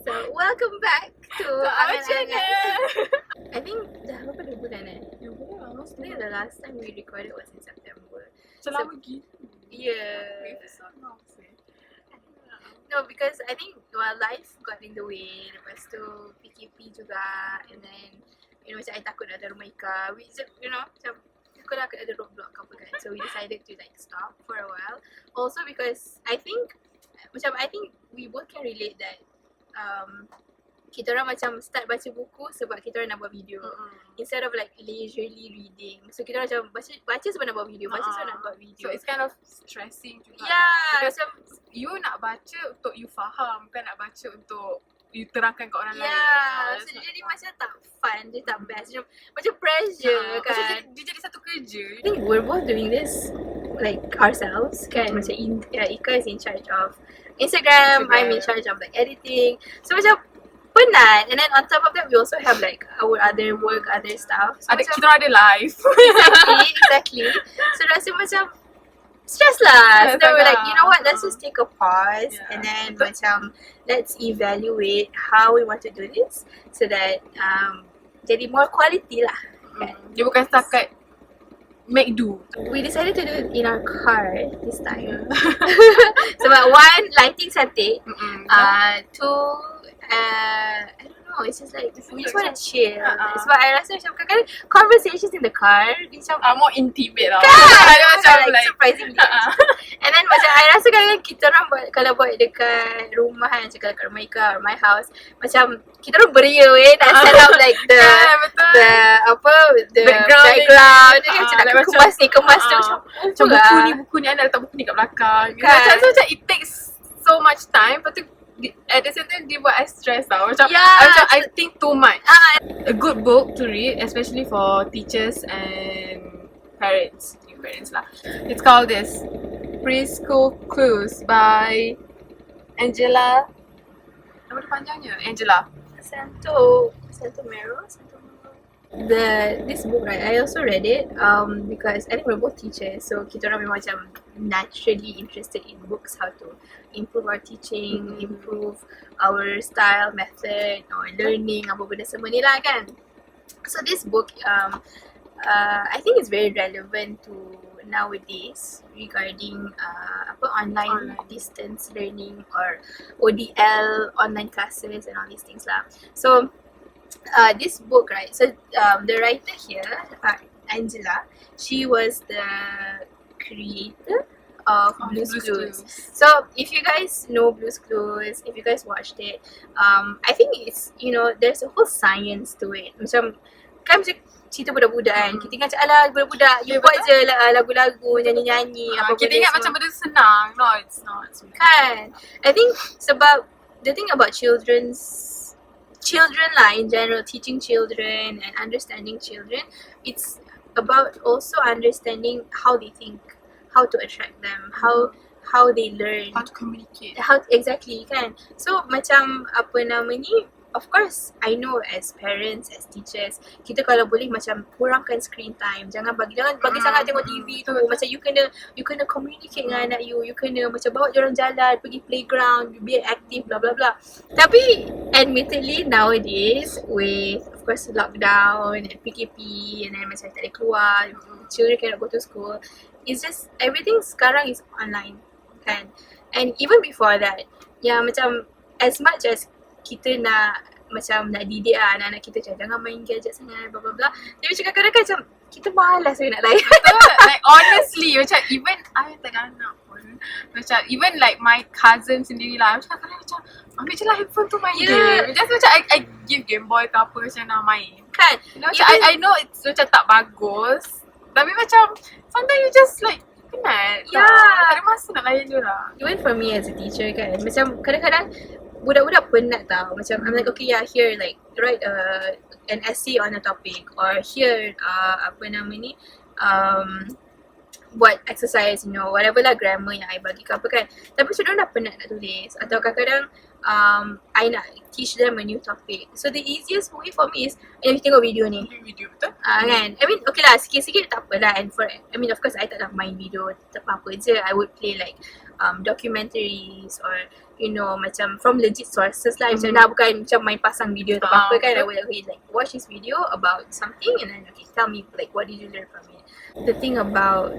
So, welcome back to our Angan-Angan. I think dah berapa bulan I I think the last time we recorded was in September. Selama gitu. Yeah. It's so long sih. No, because I think life got in the way. Lepas tu PKP juga, and then macam I takut nak ada rumah Ika. We just, macam takut nak ada roadblock ke apa kan. So we decided to like stop for a while. Also because I think we both can relate that kita orang macam start baca buku sebab kita orang nak buat video instead of like leisurely reading. So kita orang macam baca sebab nak buat video, baca sebab nak buat video. So it's kind of stressing juga. Yeah, Because you nak baca untuk you faham, bukan nak baca untuk you terangkan kat orang lain. Yeah, so jadi macam tak fun, dia tak best. Macam pressure kan. Macam dia jadi satu kerja. I think we're both doing this like ourselves kan. Macam Ika is in charge of Instagram, I'm in charge of like editing. So macam penat, and then on top of that we also have like our other work, other stuff. So Kita ada live. Exactly. So rasa macam stress lah. So we're like, you know what, let's just take a pause and then macam let's evaluate how we want to do this so that jadi more quality lah kan. Dia bukan setakat make do. We decided to do it in our car this time. Sebab one, lighting cantik. Two, I don't know, it's just like we just want to chill. Sebab I rasa macam kadang-kadang conversations in the car dia macam more intimate lah. Macam like surprisingly. And then macam I rasa kadang-kadang kita orang kalau buat dekat rumah kan, macam kat rumah Ika or my house, macam kita orang beria nak set up like the background. Dia macam nak kemas tu macam buku ni anda letak buku ni kat belakang. Macam it takes so much time, lepas tu at the same time dia buat I stress tau. Macam I think too much. A good book to read, especially for teachers and parents, new parents lah. It's called this Preschool Clues by Angela. Nama dia panjangnya Angela. Santomero. This book, right, I also read it because I think we're both teachers, so kita orang memang macam naturally interested in books, how to improve our teaching, improve our style, method or learning, apa benda semua ni lah kan. So this book I think is very relevant to nowadays regarding online distance learning or ODL, online classes and all these things lah. So this book, right, so the writer here, Angela, she was the creator of Blue's Clues. So if you guys know Blue's Clues, if you guys watched it, I think it's, there's a whole science to it. Macam kan macam cerita budak-budak kan, kita ingat macam alah budak-budak you buat je lagu-lagu, nyanyi-nyanyi apa kita ingat macam benda senang. No, it's not kan. I think sebab the thing about children lah in general, teaching children and understanding children, it's about also understanding how they think, how to attract them, how they learn, how to communicate, exactly kan. So macam of course I know as parents, as teachers, kita kalau boleh macam kurangkan screen time, jangan bagi sangat tengok TV tu. Macam you kena communicate dengan anak you kena macam bawa dia orang jalan, pergi playground, be active, blah blah blah. Tapi admittedly nowadays with of course lockdown and PKP and then macam tak boleh keluar, children cannot go to school, it's just everything sekarang is online kan. And even before that, macam as much as kita nak didik anak-anak kita macam jangan main gadget sangat, blah blah blah, tapi macam kadang-kadang macam kita malas nak layan. Like honestly, macam even I tak ada anak pun, macam even like my cousin sendiri lah, macam kadang-kadang macam ambil je lah handphone tu main game. Just macam I give Game Boy ke apa macam nak main kan. Macam I know it's macam tak bagus, tapi macam sometimes you just like penat. Tak ada masa nak layan diorang. Even for me as a teacher kan, macam kadang-kadang budak-budak penat tau. Macam I'm like, okay, here like write an essay on a topic, or here buat exercise, whatever lah grammar yang I bagi ke apa kan. Tapi macam diorang dah penat nak tulis, atau kadang-kadang I nak teach them a new topic. So the easiest way for me is, you tengok video ni. Video betul? Kan, I mean okay lah, sikit-sikit tak apalah. And for, I mean of course I tak nak main video apa-apa je. I would play like documentaries or you know macam from legit sources lah. Macam dah bukan macam main pasang video atau apa kan. I would like watch this video about something and then okay, tell me like what did you learn from it. The thing about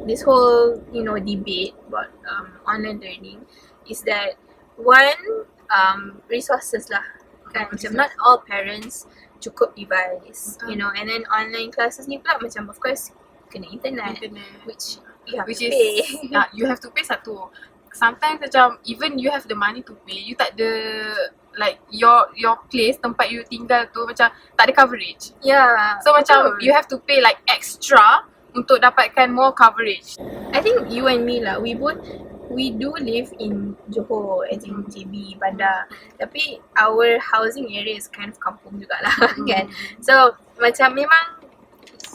this whole you know debate about online learning is that one, resources lah kan. Macam not all parents cukup device, you know, and then online classes ni pula macam of course kena internet. Which you have to pay. You have to pay satu. Sometimes macam even you have the money to pay, you tak ada like your place, tempat you tinggal tu macam tak ada coverage. So macam you have to pay like extra untuk dapatkan more coverage. I think you and me lah, we do live in Johor, as in JB, Bandar. Tapi our housing area is kind of kampung jugalah kan. So macam memang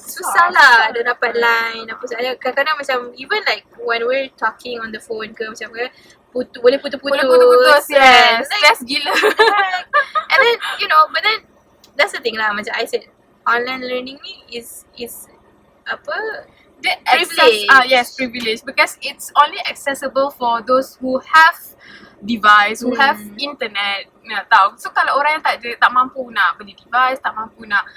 susah lah dia dapat line apa sahaja. Kadang-kadang macam even like when we're talking on the phone ke macam ke boleh putus-putus. Yes. Stress gila. And then you know, but then that's the thing lah, macam I said online learning ni is apa, privilege. Yes, privilege, because it's only accessible for those who have device, who have internet. Tahu. So kalau orang yang tak mampu nak beli device, tak mampu nak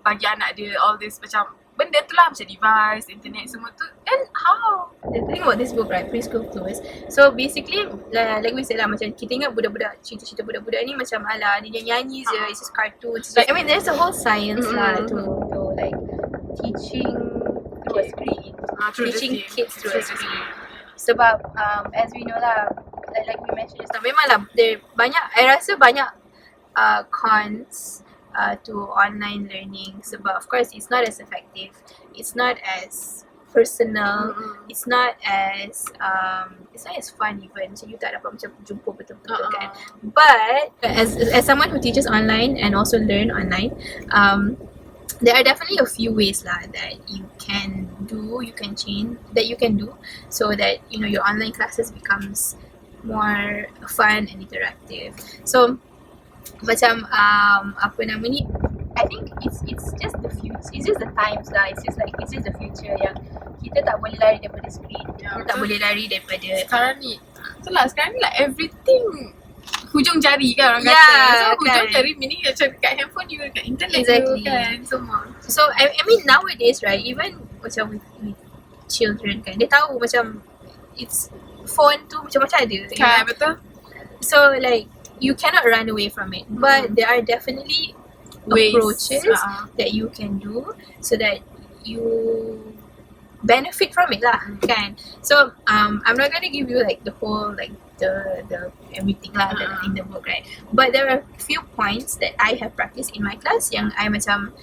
bagi anak dia all this macam benda tu lah, macam device, internet semua tu, then how? The thing about this book right, Preschool Clues, so basically like we said lah, macam kita ingat budak-budak, cerita-cerita budak-budak ni macam ala dia nyanyi je, it's just cartoons. Like, I mean there's a whole science lah to like teaching through a screen, teaching kids through a screen. Sebab as we know lah, like we mentioned just now, memang lah there banyak, I rasa banyak cons to online learning. Sebab of course it's not as effective, it's not as personal, it's not as fun even. So you tak dapat macam jumpa betul-betul kan. But as someone who teaches online and also learn online, there are definitely a few ways lah that you can do so that you know your online classes becomes more fun and interactive. So macam apa nama ni, I think it's just the future, it's just the times lah, it's just the future yang kita tak boleh lari daripada screen, kita tak boleh lari daripada sekarang ni. Sekarang ni like everything hujung jari kan orang kata. So hujung jari meaning macam kat handphone you, kat internet exactly. you kan semua. So I mean nowadays right, even macam with children kan, dia tahu macam it's phone tu macam-macam ada kan, betul. So like you cannot run away from it, but there are definitely ways, approaches that you can do so that you benefit from it lah kan. So I'm not gonna give you like the whole like the everything lah in the book right, but there are a few points that I have practiced in my class yang I macam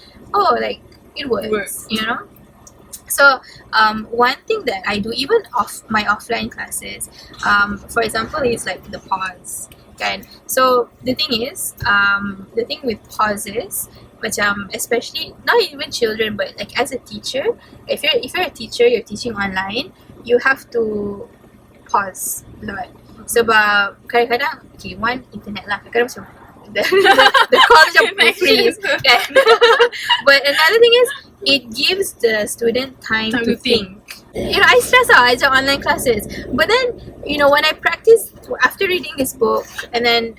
like it works. You know. So one thing that I do even off my offline classes, for example, is like the pause kan. So the thing is, the thing with pauses, macam especially not even children but like as a teacher, if you're a teacher, you're teaching online, you have to pause a lot. Sebab kadang-kadang okay, one internet lah, kadang-kadang macam the call macam freeze kan. But another thing is it gives the student time to think. You know, I stress out I do online classes, but then you know when I practice after reading this book and then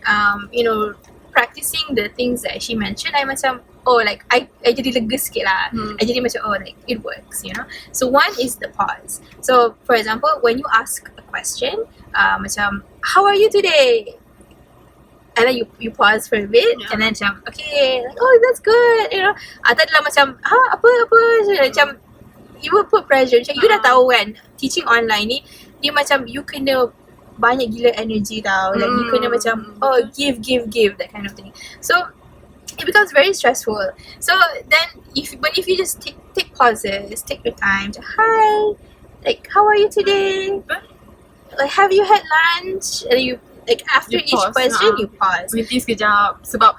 you know practicing the things that she mentioned, I macam like I jadi lega sikit lah. I jadi macam like it works, you know. So one is the pause. So for example, when you ask a question, macam how are you today? And then you pause for a bit and then macam okay, like, that's good, you know. Atau dalam macam apa macam you will put pressure. Macam you dah tahu kan, teaching online ni dia macam you kena banyak gila energy tau. Like you kena macam give that kind of thing. So it becomes very stressful. So then if you just take pauses, take your time to hi, like how are you today? Like have you had lunch? And you like after each question you pause. Berhenti sekejap. Sebab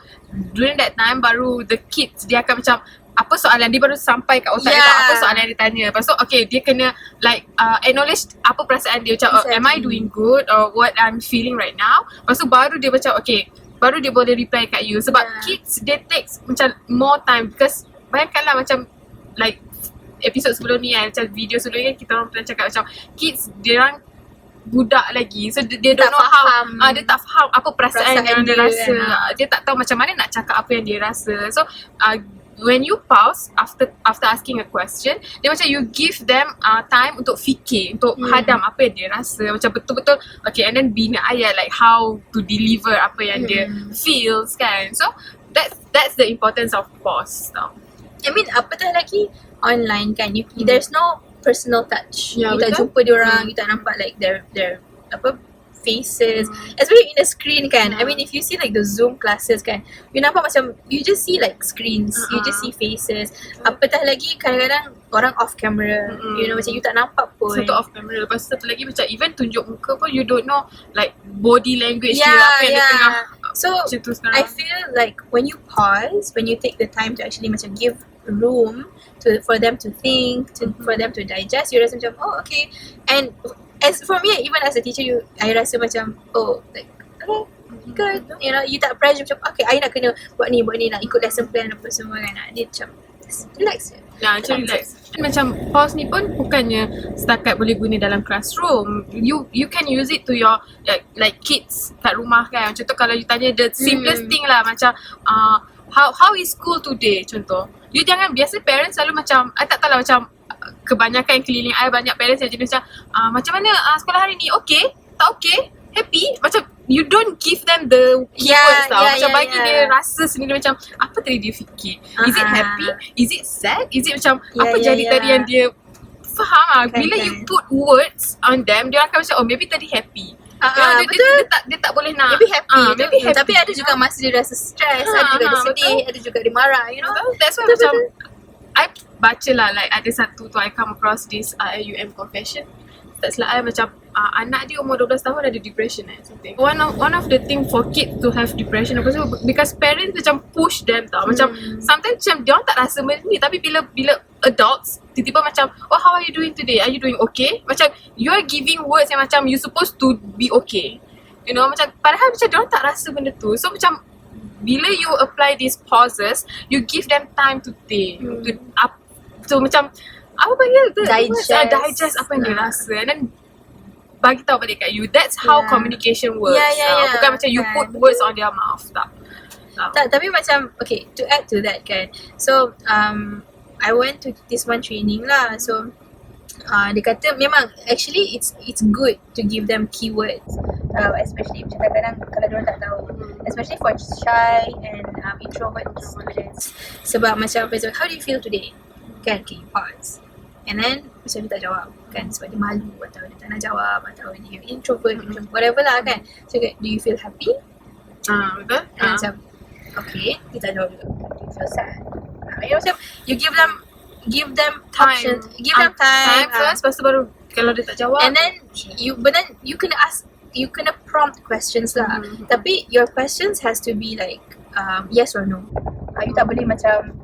during that time baru the kids dia akan macam apa soalan dia baru sampai kat otak dia, apa soalan dia tanya. Lepas tu okay, dia kena like acknowledge apa perasaan dia macam am I doing good or what I'm feeling right now. Lepas tu baru dia macam okay, baru dia boleh reply kat you. Sebab kids, they takes macam more time. Because bayangkanlah macam like episod sebelum ni kan, macam video sebelum ni kan, kita orang pernah cakap macam kids, dia orang budak lagi, so dia don't know how, dia tak faham apa perasaan yang dia rasa, dia tak tahu macam mana nak cakap apa yang dia rasa. So when you pause after asking a question, dia macam you give them time untuk fikir, untuk hadam apa yang dia rasa, macam betul-betul okay, and then bina ayat like how to deliver apa yang dia feels kan. So that's the importance of pause tau. I mean, apatah lagi online kan, there's no personal touch. You tak betul. jumpa diorang, you tak nampak like their apa faces, especially in the screen kan. I mean, if you see like the Zoom classes kan, you nampak macam you just see like screens, you just see faces. Apatah lagi kadang-kadang orang off camera, you know, macam you tak nampak pun. Satu off camera, lepas satu lagi macam even tunjuk muka pun you don't know like body language dia apa yang dia tengah. So I feel like when you pause, when you take the time to actually macam give room for them to think, for them to digest, you rasa macam oh okay. And as for me, even as a teacher, I rasa macam oh like okay, good, you know, you tak pressure macam okay, I nak kena buat ni nak ikut lesson plan apa semua kan. Dia macam relax je. Macam relax. Macam pause ni pun bukannya setakat boleh guna dalam classroom. You can use it to your like kids kat rumah kan. Contoh kalau you tanya the simplest thing lah, macam how is school today contoh. You jangan, biasa parents selalu macam, I tak tahu lah macam kebanyakan keliling I banyak parents yang jenis macam mana sekolah hari ni, okay? Tak okay? Happy? Macam you don't give them the keywords tau. Macam bagi dia rasa sendiri macam apa tadi dia fikir. Is it happy? Is it sad? Is it macam apa jadi tadi yang dia faham lah. Bila you put words on them, dia akan macam oh maybe tadi happy. Dia tak boleh nak maybe happy, tapi ada juga masa dia rasa stress, ada juga dia sedih, ada juga dia marah, you know. That's why macam I baca lah, like ada satu tu I come across this IUM confession. Tak silap I macam anak dia umur 12 tahun ada depression something. One of the thing for kids to have depression apa semua, because parents macam push them tau. Macam sometimes macam dia orang tak rasa macam ni, tapi bila adults tiba-tiba macam oh how are you doing today? Are you doing okay? Macam you are giving words yang macam you supposed to be okay. You know, macam padahal macam dia orang tak rasa benda tu. So macam bila you apply these pauses, you give them time to think, to macam apa panggil tu? Digest apa yang dia rasa, and then bagi tahu balik kat you. That's how communication works. Bukan macam you put words on their mouth. Tak, tapi macam okay, to add to that kan. So I went to this one training lah. So dia kata memang actually it's good to give them keywords, especially macam kadang-kadang kalau diorang tak tahu, especially for shy and introvert students. Sebab macam how do you feel today? Kan, okay, you pause. And then macam dia tak jawab kan, sebab dia malu atau dia tak nak jawab atau dia introvert, whatever lah kan. So do you feel happy? Betul. And macam okay, dia tak jawab juga. Do you feel sad? You know, macam you give them time. options, give them time first, lepas tu baru kalau dia tak jawab. And then you kena prompt questions lah. Tapi your questions has to be like yes or no. You tak boleh macam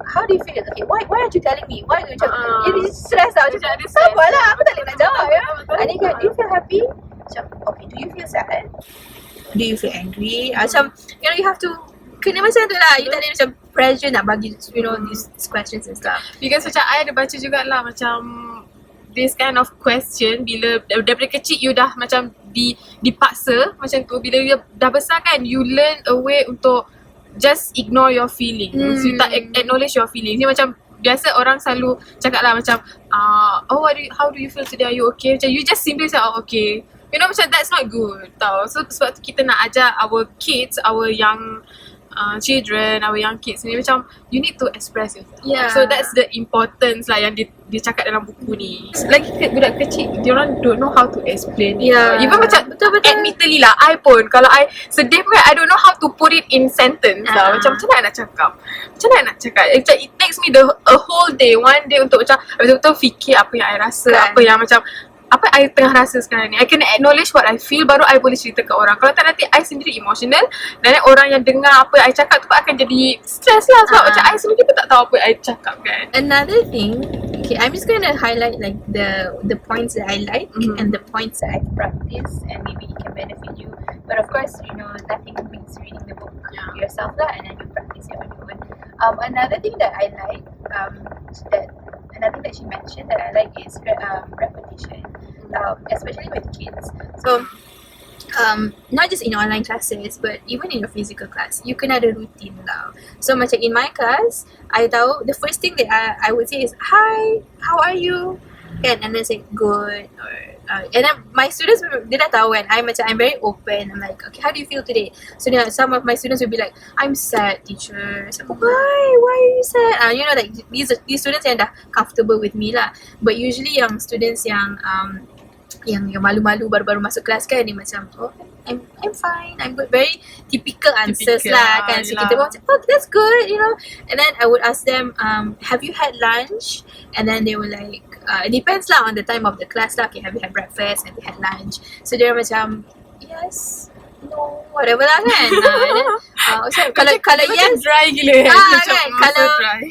how do you feel? Okay, why aren't you telling me? Why are you you stress tau. Macam sabarlah, aku tak boleh nak jawab ya. And then do you feel happy? Macam okay, do you feel sad? Do you feel angry? Macam you know, you have to kena macam tu lah. You tak boleh macam pressure nak bagi you know these questions and stuff. Because macam I ada baca jugalah macam this kind of question, bila daripada kecil you dah macam dipaksa macam tu, bila you dah besar kan, you learn a way untuk just ignore your feelings. You tak acknowledge your feelings. Ni macam biasa orang selalu cakap lah macam oh how do you feel today? Are you okay? Macam you just simply say oh okay. You know, macam that's not good tau. So sebab tu kita nak ajar our kids, our young children, our young kids ni macam you need to express yourself. So that's the importance lah yang dia cakap dalam buku ni. Lagi budak kecil, diorang don't know how to explain it. Even macam admittedly lah, I pun kalau I sedih pun I don't know how to put it in sentence lah. Macam mana nak cakap? Macam mana nak cakap? Macam it takes me a whole day, one day untuk macam betul-betul fikir apa yang I rasa, apa yang macam apa I tengah rasa sekarang ni. I kena acknowledge what I feel, baru I boleh cerita kat orang. Kalau tak, nanti I sendiri emotional, dan orang yang dengar apa I cakap tu pun akan jadi stress lah. Sebab macam I sendiri pun tak tahu apa I cakap kan. Another thing, okay, I'm just gonna highlight like the points that I like and the points that I practice, and maybe it can benefit you But of course, you know, nothing beats reading the book yourself lah, and then you practice it on your own. Another thing that I like, another thing that she mentioned that I like is repetition, especially with kids. So not just in online classes but even in your physical class, you kena ada routine lah. So macam in my class, I tahu the first thing that I would say is, hi, how are you? Kan? And then say good, or and then my students, dia dah tahu kan, I'm very open. I'm like, okay, how do you feel today? So some of my students will be like, I'm sad, teacher. So why are you sad? You know, like these students yang dah comfortable with me lah. But usually yang students yang malu-malu baru-baru masuk kelas kan, dia macam, oh, I'm fine, I'm good. Very typical answers lah kan. So kita pun macam, oh, that's good, you know. And then I would ask them, have you had lunch? And then they were like, it depends lah on the time of the class lah. Okay, have you had breakfast? Have you had lunch? So dia macam, yes, no, whatever lah kan. Kalau yes, dry gila kan,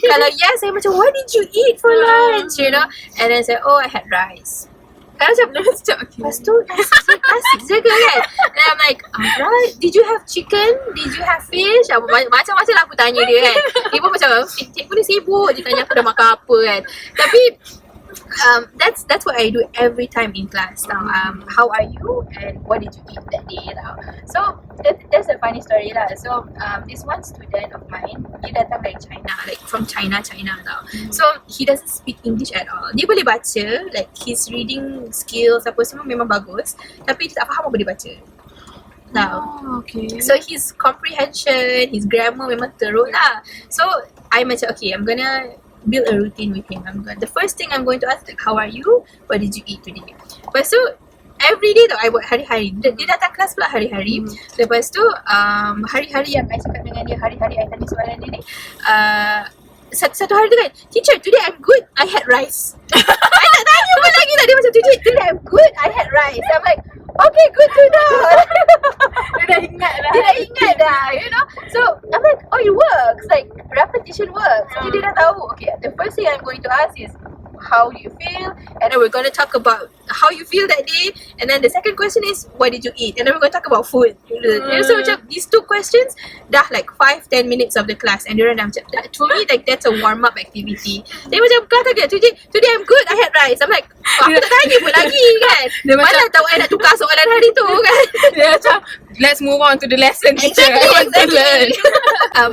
kalau yes, saya macam, what did you eat for lunch? You know. And then say, oh, I had rice. Kan macam, lepas tu nasi je ke kan. And I'm like, alright, did you have chicken? Did you have fish? Macam-macam lah aku tanya dia kan. Dia pun macam, cikgu ni sibuk je tanya aku dah makan apa kan. Tapi that's what I do every time in class tau. How are you and what did you eat that day tau. So that's a funny story lah. So this one student of mine, dia datang dari China, like from China tau. So he doesn't speak English at all. Dia boleh baca, like his reading skills apa semua memang bagus, tapi dia tak faham apa dia baca. Okay. So his comprehension, his grammar memang teruk lah. So I macam, okay, I'm gonna build a routine with him. The first thing I'm going to ask, like, how are you? What did you eat today? Lepas tu, every day tau, I buat hari-hari. Dia datang kelas pula hari-hari. Lepas tu, hari-hari yang I cakap dengan dia, hari-hari I tanya soalan dia ni, satu hari tu kan, teacher, today I'm good, I had rice. I tak tanya pun lagi lah. Dia macam, today I'm good, I had rice. I'm like, okay, good to know. Dia dah ingat dah, you know. So I'm like, oh, it works. Like repetition works. Jadi dia dah tahu. Okay, the first thing I'm going to ask is, how do you feel? And then we're going to talk about how you feel that day. And then the second question is, what did you eat? And then we're going to talk about food. So macam these two questions dah like 5-10 minutes of the class. And diorang dah macam, for me, like that's a warm up activity. Dia macam, kau tak today I'm good, I had rice. I'm like, aku tak tanya pun lagi kan. Mana tahu I nak tukar soalan hari tu kan. Dia macam, let's move on to the lesson, teacher. I want to learn.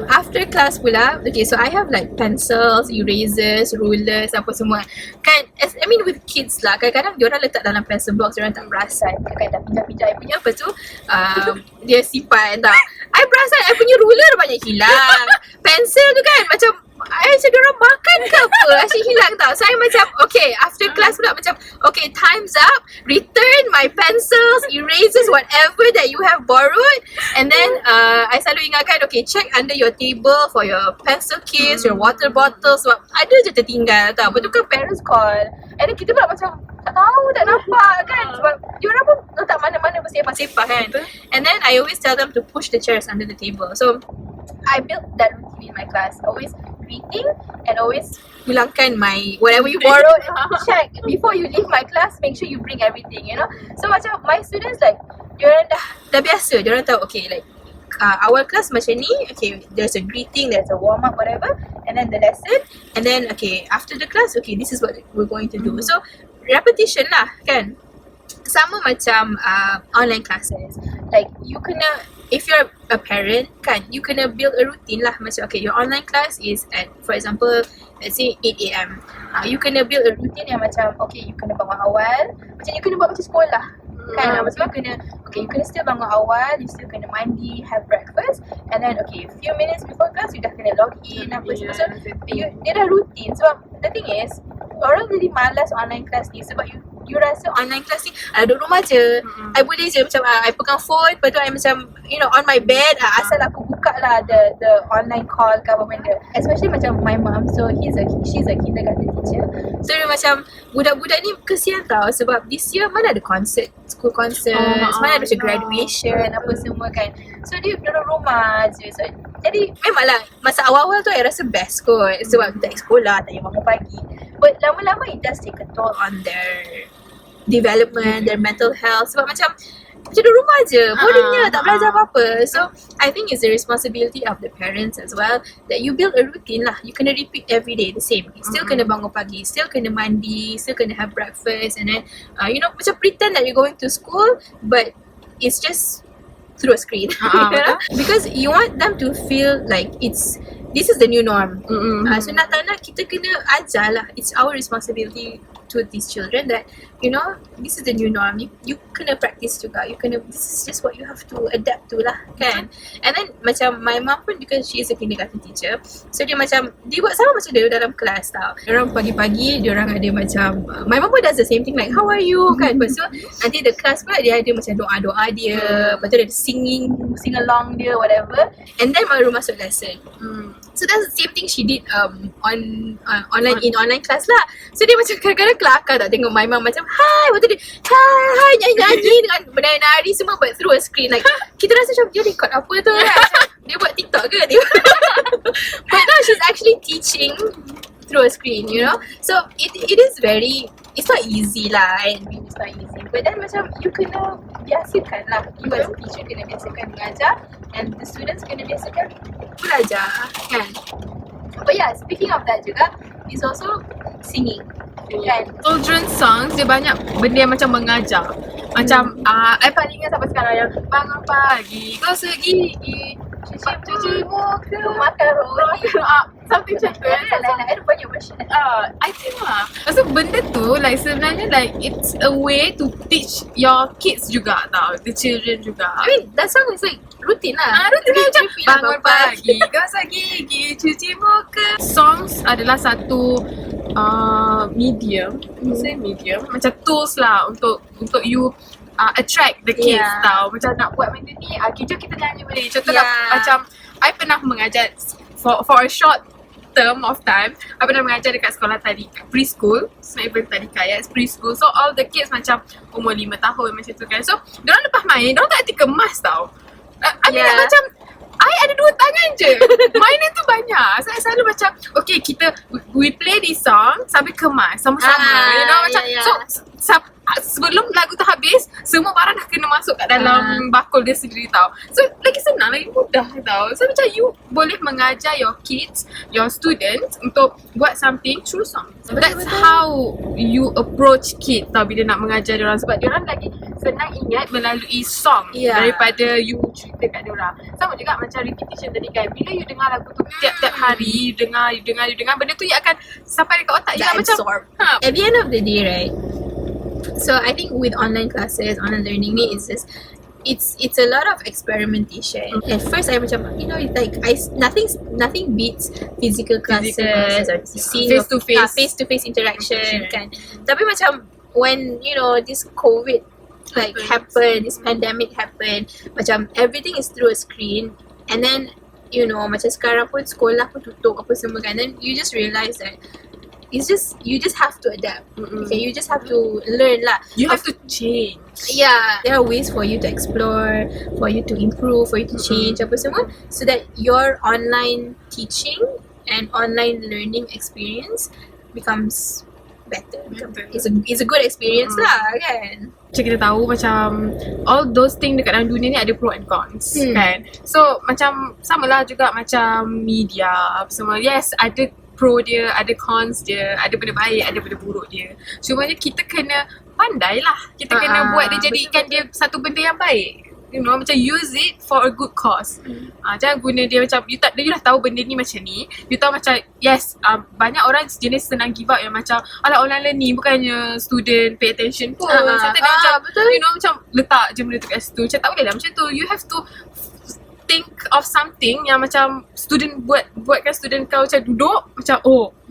After class pula, okay, so I have like pencils, erasers, rulers, apa semua. Kan, I mean with kids lah, kadang-kadang diorang letak dalam pencil box, diorang tak perasan. Kan dah pinjam-pinjam I punya, lepas tu dia simpan tau. I perasan I punya ruler banyak hilang. Pencil tu kan macam, macam diorang makan ke apa, asyik hilang tau. So I macam, okay, after class pula macam, okay, time's up, return my pencils, erasers, whatever that you have borrowed. And then I selalu ingatkan, okay, check under your table for your pencil case, your water bottle, sebab ada je tertinggal tau. Lepas tu kan parents call, and then kita pula macam tak tahu, tak nampak kan, sebab diorang pun letak mana-mana bersepah-sepah kan. And then I always tell them to push the chairs under the table. So I built that routine in my class, always greeting and always hilangkan my whatever you borrowed. Check before you leave my class, make sure you bring everything, you know. So macam my students like, diorang dah biasa, diorang tahu, okay, like awal class macam ni, okay, there's a greeting, there's a warm up, whatever, and then the lesson, and then okay, after the class, okay, this is what we're going to do. So repetition lah kan. Sama macam online classes. Like you kena, if you're a parent kan, you kena build a routine lah. Macam okay, your online class is at, for example, let's say 8 AM. You kena build a routine yang macam, okay, you kena bangun awal. Macam you kena buat macam sekolah kan. Macam you kena, okay, you kena still bangun awal, you still kena mandi, have breakfast, and then okay, few minutes before class, you dah kena log in apa semua. So dia dah routine. Sebab the thing is, orang jadi malas online class ni sebab you rasa online class ni duduk rumah je. I boleh je macam I pegang phone, lepas tu I macam, you know, on my bed, asal aku buka lah the online call ke apa benda. Especially macam my mom, so she's a kindergarten teacher. So dia macam budak-budak ni kesian tau, sebab this year mana ada concert, school concert, mana ada macam graduation apa semua kan. So dia duduk rumah je. So jadi memanglah masa awal-awal tu I rasa best kot, sebab tak sekolah, tak payah bangun pagi. But lama-lama it does take a toll on their development, their mental health. Sebab macam macam duduk rumah je, boringnya, tak belajar apa-apa. So I think it's the responsibility of the parents as well that you build a routine lah. You kena repeat every day the same. Still kena bangun pagi, still kena mandi, still kena have breakfast, and then macam pretend that you're going to school but it's just through a screen. Because you want them to feel like this is the new norm. So nak tak nak kita kena ajar lah. It's our responsibility to these children that this is the new norm. You kena practice juga. This is just what you have to adapt to lah, kan? And then macam my mom pun, because she is a kindergarten teacher, so dia buat sama macam dia dalam kelas tau. Diorang pagi-pagi diorang ada macam my mom pun does the same thing, like how are you, kan? Lepas tu nanti the class pula dia ada macam doa-doa dia, lepas tu dia ada sing along dia, whatever, and then baru masuk lesson. So that's the same thing she did online class lah. So dia macam kadang-kadang kelakar tak tengok my mom macam hi, lepas tu dia hi nyanyi-nyanyi dengan menari semua but through a screen. Like kita rasa macam dia record apa tu kan? Dia buat TikTok ke dia? But no, she's actually teaching through a screen, So it is it's not easy lah, and it's not easy. But then macam you kena biasakan lah. You as a teacher kena biasakan mengajar, and the students kena biasakan belajar, kan? But yeah, speaking of that juga, is also singing. Kan? Children's songs dia banyak benda yang macam mengajar. Macam I paling ingat sampai sekarang yang bangun pagi, gosok gigi, cuci muka, makan roti, something macam tu. Ada banyak version. I think lah. Maksud benda tu like sebenarnya like it's a way to teach your kids juga tau, the children juga. I mean that song is like rutin lah. Rutin lah macam bangun pagi, gosok gigi, cuci muka. Songs adalah satu medium macam tools lah untuk you attract the kids tau. Macam nak buat benda ni, jom kita nyanyi benda ni. Contohlah macam I pernah mengajar for a short term of time. I pernah mengajar dekat sekolah tadika, preschool. It's not even tadika, it's preschool. So all the kids macam umur 5 tahun macam tu kan. So diorang lepas main, diorang tak hati kemas tau. I mean macam I ada 2 tangan je. Mainan tu banyak. Saya selalu macam okay, we play this song sambil kemas sama-sama. Macam so sebelum lagu tu habis, semua barang dah kena masuk kat dalam bakul dia sendiri tau. So lagi senang, lagi mudah tau. So macam you boleh mengajar your kids, your students untuk buat something through song. That's how you approach kids tau bila nak mengajar diorang. Sebab diorang lagi senang ingat melalui song daripada you cerita kat diorang. Sama juga macam repetition tadi kan. Bila you dengar lagu tu tiap-tiap hari, you dengar, benda tu you akan sampai dekat otak you lah macam at the end of the day, right? So I think with online classes, online learning ni is just it's a lot of experimentation. At first I macam nothing beats physical classes or seeing face to face interaction kan. Tapi macam when this COVID happened, this pandemic happened, macam everything is through a screen, and then macam sekarang pun sekolah pun tutup apa semua kan, then you just realise that you just have to adapt. Okay, you just have to learn lah. You have to change. Yeah, there are ways for you to explore, for you to improve, for you to change apa semua, so that your online teaching and online learning experience becomes better. It's a good experience lah kan. Macam kita tahu macam all those things dekat dalam dunia ni ada pro and cons kan. So macam samalah juga macam media apa semua. Yes, ada pro dia, ada cons dia, ada benda baik, ada benda buruk dia. Cumanya kita kena pandai lah. Kita kena buat dia jadikan dia satu benda yang baik. Macam use it for a good cause. Jangan guna dia macam you dah tahu benda ni macam ni. You tahu macam yes, banyak orang jenis senang give up yang macam alah online learning bukannya student pay attention pun. Sometimes macam betul. Macam letak je benda tu kat situ. Macam tak boleh lah macam tu. You have to think of something yang macam student buatkan student kau macam duduk macam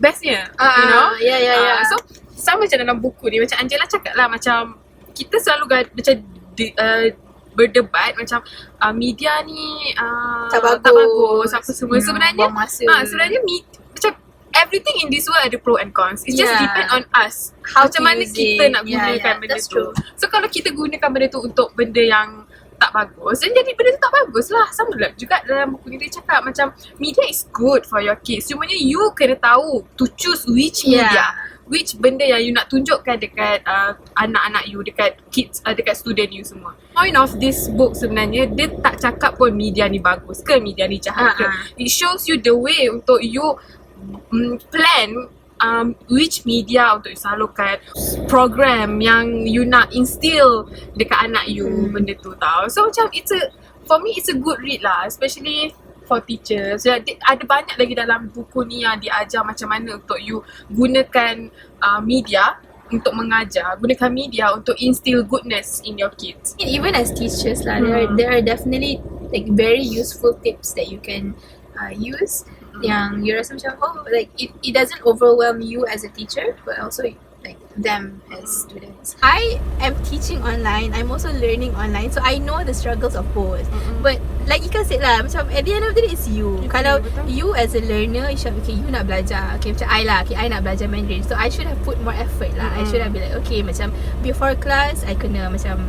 bestnya. So sama macam dalam buku ni, macam Angela cakap lah, macam kita selalu macam berdebat macam media ni tak bagus apa semua. Sebenarnya macam everything in this world ada pro and cons. It just depend on us macam mana kita nak gunakan benda tu. So kalau kita gunakan benda tu untuk benda yang tak bagus, dan jadi benda tu tak bagus lah. Sama lah juga dalam buku ni dia cakap macam media is good for your kids, cumanya you kena tahu to choose which media. which benda yang you nak tunjukkan dekat anak-anak you, dekat kids, dekat student you semua. Point of this book sebenarnya, dia tak cakap pun media ni bagus ke, media ni jahat ke. It shows you the way untuk you plan which media untuk you salurkan, program yang you nak instill dekat anak you, benda tu tau. So macam for me it's a good read lah, especially for teachers. Ada banyak lagi dalam buku ni yang diajar macam mana untuk you gunakan media untuk mengajar, gunakan media untuk instill goodness in your kids. Even as teachers lah, there are definitely like very useful tips that you can use yang you rasa macam like it doesn't overwhelm you as a teacher, but also like them as students. I am teaching online, I'm also learning online, so I know the struggles of both. But like Ika said lah, macam at the end of the day it's you. Kalau you as a learner, you nak belajar, macam I lah, I nak belajar Mandarin, so I should have put more effort lah. I should have been like, macam before class I kena macam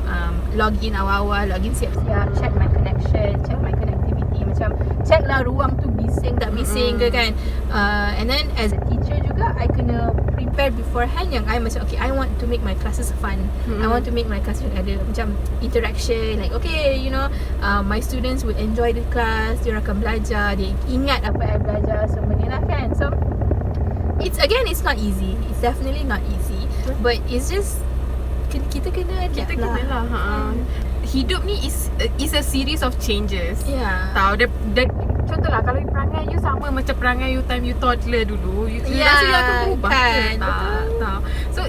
log in awal-awal, log in siap-siap, check my connection, check my connectivity, macam check lah ruang tu bising tak bising ke kan. And then as a teacher juga, I kena prepare beforehand yang I macam I want to make my classes fun. I want to make my classes ada macam interaction, like my students would enjoy the class, dia akan belajar, dia ingat apa I belajar sebenarnya lah kan. So it's not easy, it's definitely not easy, but it's just kita kena adapt lah. Hidup ni is a series of changes. Tahu dia contohlah kalau perangai you sama macam perangai you time you toddler dulu, you rasa you akan berubah kan? Tak. So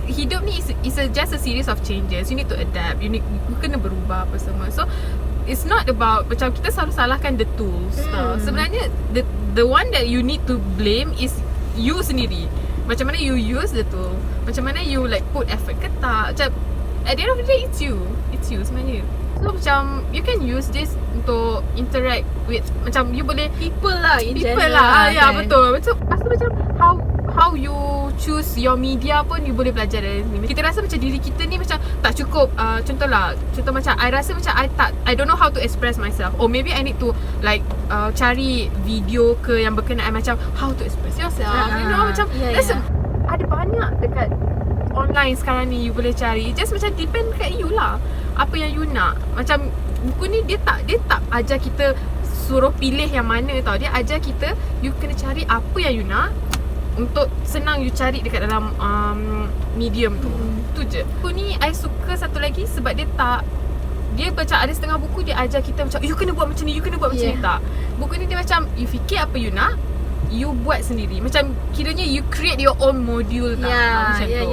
hidup ni is just a series of changes. You need to adapt, you kena berubah apa semua. So it's not about macam kita selalu salahkan the tools. Sebenarnya the one that you need to blame is you sendiri. Macam mana you use the tool, macam mana you like put effort ke tak. Macam at the end of the day it's you sebenarnya. So macam you can use this untuk interact with, macam you boleh people lah ya kan? Betul. Lepas tu macam how you choose your media pun you boleh belajar dari ni. Kita rasa macam diri kita ni macam tak cukup. Contoh macam I rasa macam I don't know how to express myself, or maybe I need to like cari video ke yang berkenaan macam how to express yourself. Macam ada banyak dekat online sekarang ni you boleh cari. Just macam depend kat you lah, apa yang you nak. Macam buku ni dia tak ajar kita suruh pilih yang mana tau. Dia ajar kita you kena cari apa yang you nak, untuk senang you cari dekat dalam medium tu. Tu je. Buku ni I suka satu lagi sebab dia macam ada setengah buku dia ajar kita macam you kena buat macam ni, you kena buat macam ni. Tak. Buku ni dia macam you fikir apa you nak, you buat sendiri. Macam kiranya you create your own module tau. Macam tu.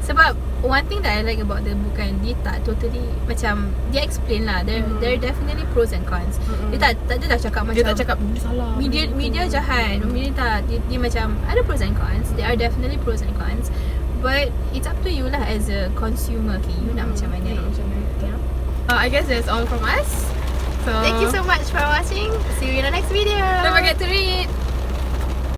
Sebab one thing that I like about the book kan, dia tak totally macam dia explain lah. There are definitely pros and cons. Dia tak cakap macam dia tak cakap salah, media jahat. Media tak, dia macam ada pros and cons. There are definitely pros and cons, but it's up to you lah as a consumer. You nak macam mana. I guess that's all from us. So thank you so much for watching. See you in the next video. Don't forget to read.